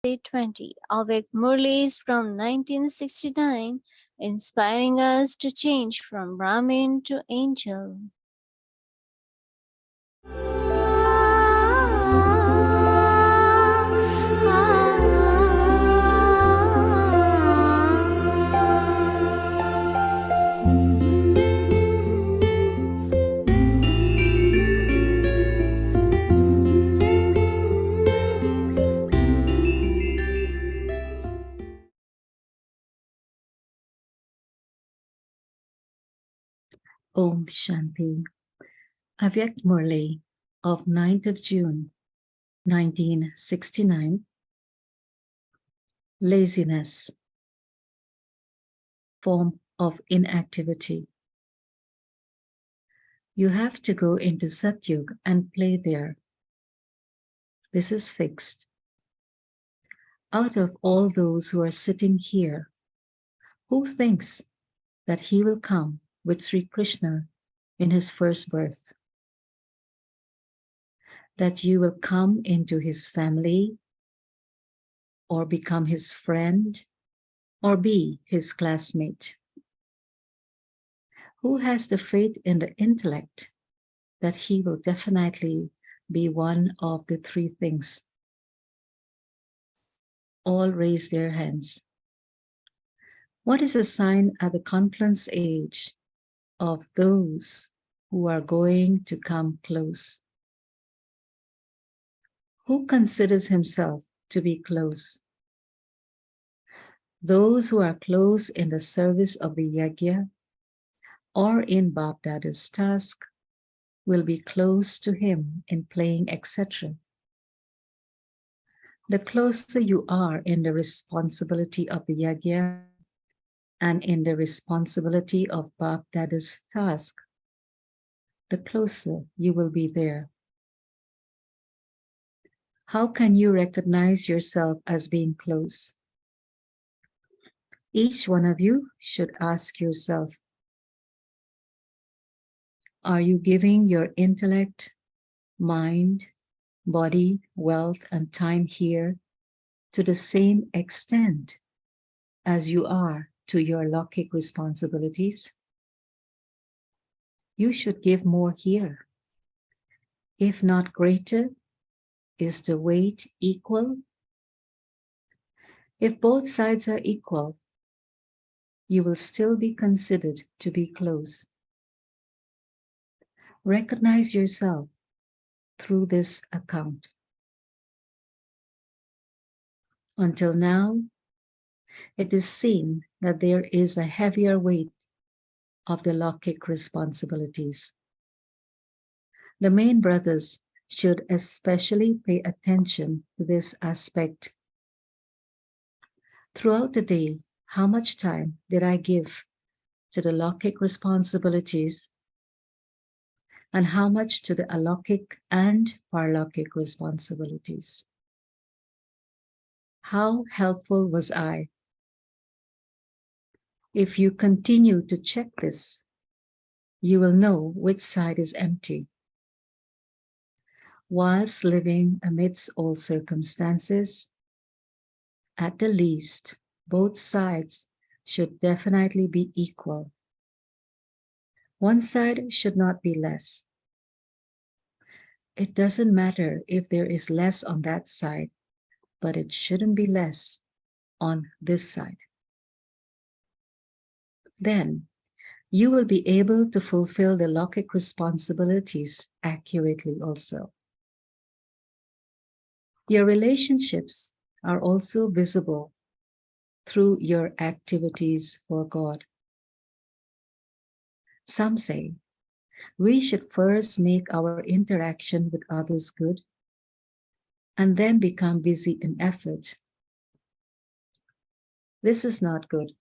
Day 20. Avyakt Murlis from 1969, inspiring us to change from Brahmin to angel. Om Shanti. Avyakt Murli of 9th of June, 1969. Laziness, form of inactivity. You have to go into Satyug and play there. This is fixed. Out of all those who are sitting here, who thinks that he will come with Sri Krishna in his first birth? That you will come into his family, or become his friend, or be his classmate? Who has the faith in the intellect that he will definitely be one of the three things? All raise their hands. What is a sign at the confluence age of those who are going to come close? Who considers himself to be close? Those who are close in the service of the yajna or in Bap Dada's task will be close to him in playing, etc. The closer you are in the responsibility of the yajna and in the responsibility of Bap Dada's task, the closer you will be there. How can you recognize yourself as being close? Each one of you should ask yourself, are you giving your intellect, mind, body, wealth, and time here to the same extent as you are to your Lokik responsibilities? You should give more here. If not greater, is the weight equal? If both sides are equal, you will still be considered to be close. Recognize yourself through this account. Until now, it is seen that there is a heavier weight of the Lokik responsibilities. The main brothers should especially pay attention to this aspect. Throughout the day, how much time did I give to the Lokik responsibilities, and how much to the Alokik and Paralokik responsibilities? How helpful was I? If you continue to check this, you will know which side is empty. Whilst living amidst all circumstances, at the least, both sides should definitely be equal. One side should not be less. It doesn't matter if there is less on that side, but it shouldn't be less on this side. Then you will be able to fulfill the Lokik responsibilities accurately also. Your relationships are also visible through your activities for God. Some say, we should first make our interaction with others good and then become busy in effort. This is not good.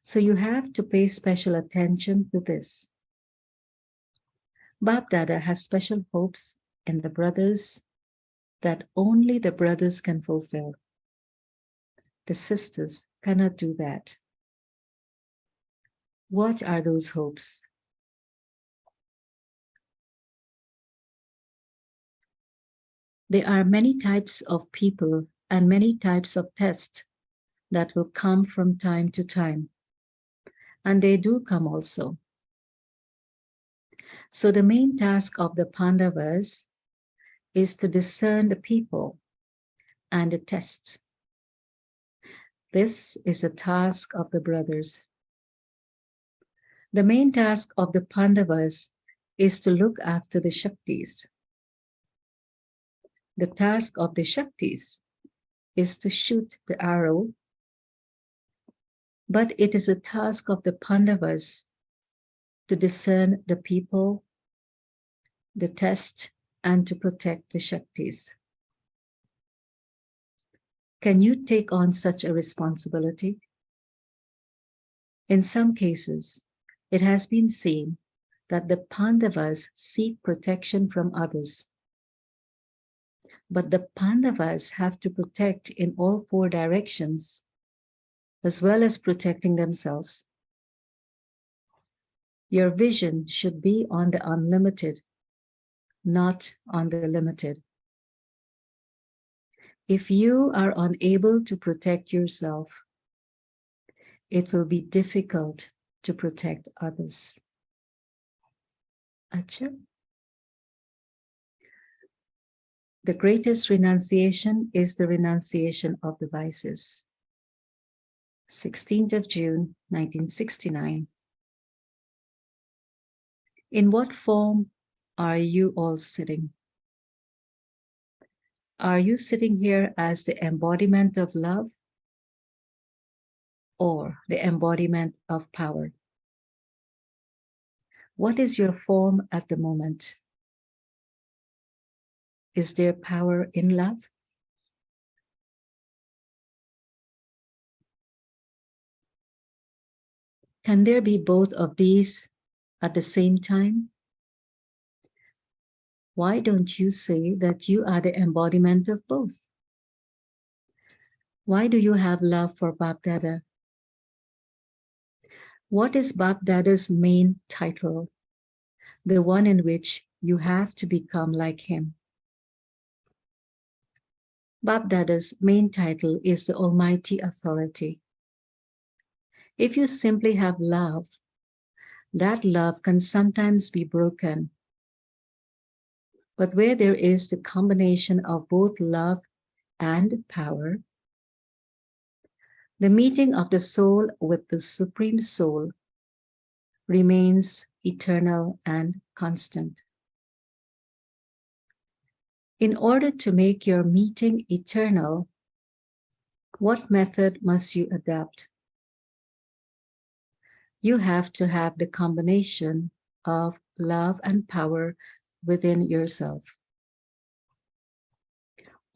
So you have to pay special attention to this. Bap Dada has special hopes in the brothers that only the brothers can fulfill. The sisters cannot do that. What are those hopes? There are many types of people and many types of tests that will come from time to time. And they do come also. So the main task of the Pandavas is to discern the people and the tests. This is the task of the brothers. The main task of the Pandavas is to look after the Shaktis. The task of the Shaktis is to shoot the arrow, but it is the task of the Pandavas to discern the people, the test, and to protect the Shaktis. Can you take on such a responsibility? In some cases, it has been seen that the Pandavas seek protection from others. But the Pandavas have to protect in all four directions, as well as protecting themselves. Your vision should be on the unlimited, not on the limited. If you are unable to protect yourself, it will be difficult to protect others. Acha? The greatest renunciation is the renunciation of the vices. 16th of June, 1969. In what form are you all sitting? Are you sitting here as the embodiment of love or the embodiment of power? What is your form at the moment? Is there power in love? Can there be both of these at the same time? Why don't you say that you are the embodiment of both? Why do you have love for Bap Dada? What is Bap Dada's main title? The one in which you have to become like him. Bap Dada's main title is the Almighty Authority. If you simply have love, that love can sometimes be broken. But where there is the combination of both love and power, the meeting of the soul with the Supreme Soul remains eternal and constant. In order to make your meeting eternal, what method must you adopt? You have to have the combination of love and power within yourself.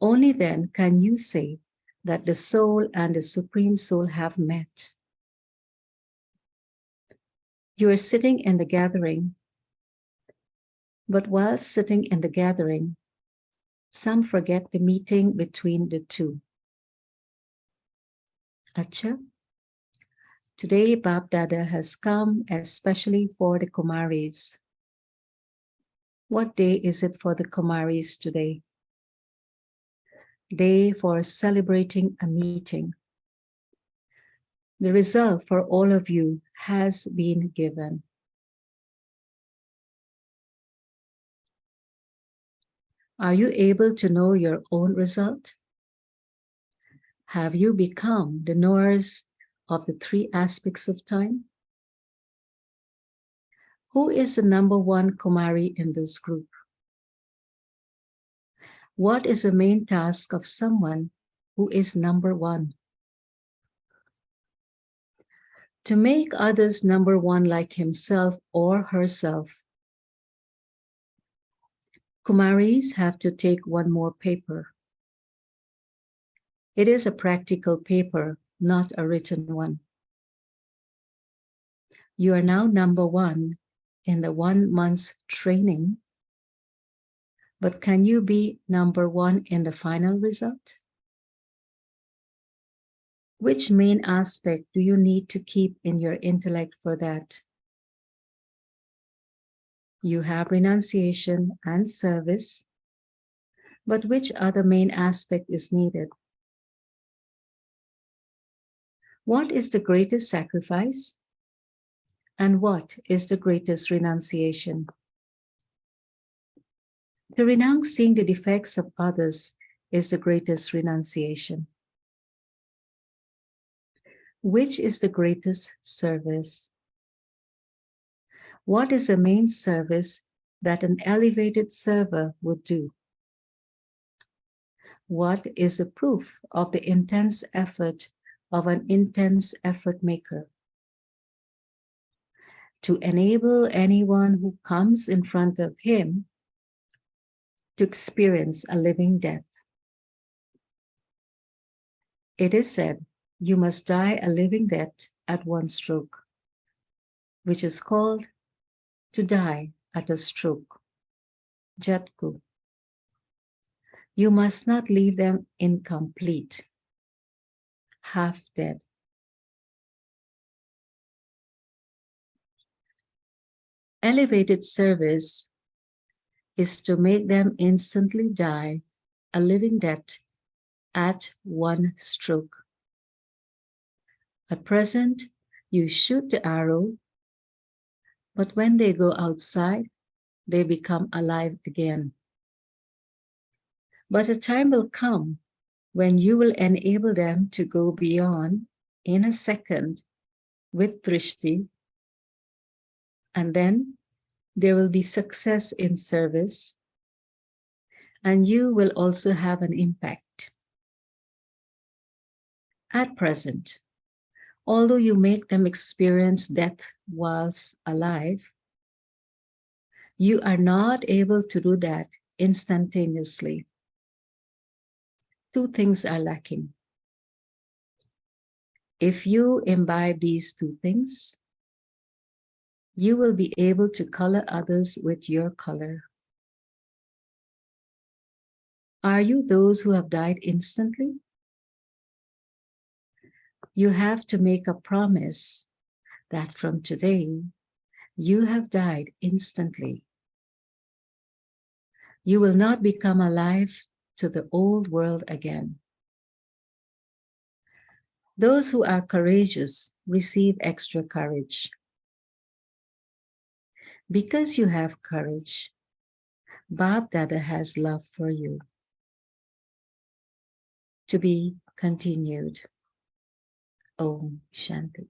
Only then can you say that the soul and the Supreme Soul have met. You are sitting in the gathering, but while sitting in the gathering, some forget the meeting between the two. Acha? Today, Bap Dada has come especially for the Kumaris. What day is it for the Kumaris today? Day for celebrating a meeting. The result for all of you has been given. Are you able to know your own result? Have you become the knowers of the three aspects of time? Who is the number one Kumari in this group? What is the main task of someone who is number one? To make others number one like himself or herself, Kumaris have to take one more paper. It is a practical paper, not a written one. You are now number one in the 1 month's training, but can you be number one in the final result? Which main aspect do you need to keep in your intellect for that? You have renunciation and service, but which other main aspect is needed? What is the greatest sacrifice? And what is the greatest renunciation? To renounce seeing the defects of others is the greatest renunciation. Which is the greatest service? What is the main service that an elevated server would do? What is the proof of the intense effort of an intense effort maker? To enable anyone who comes in front of him to experience a living death. It is said, you must die a living death at one stroke, which is called to die at a stroke, Jatku. You must not leave them incomplete, half dead. Elevated service is to make them instantly die a living death at one stroke. At present, you shoot the arrow, but when they go outside, they become alive again. But a time will come when you will enable them to go beyond in a second with drishti, and then there will be success in service, and you will also have an impact. At present, although you make them experience death whilst alive, you are not able to do that instantaneously. Two things are lacking. If you imbibe these two things, you will be able to color others with your color. Are you those who have died instantly? You have to make a promise that from today, you have died instantly. You will not become alive to the old world again. Those who are courageous receive extra courage. Because you have courage, Bab Dada has love for you. To be continued. Om Shanti.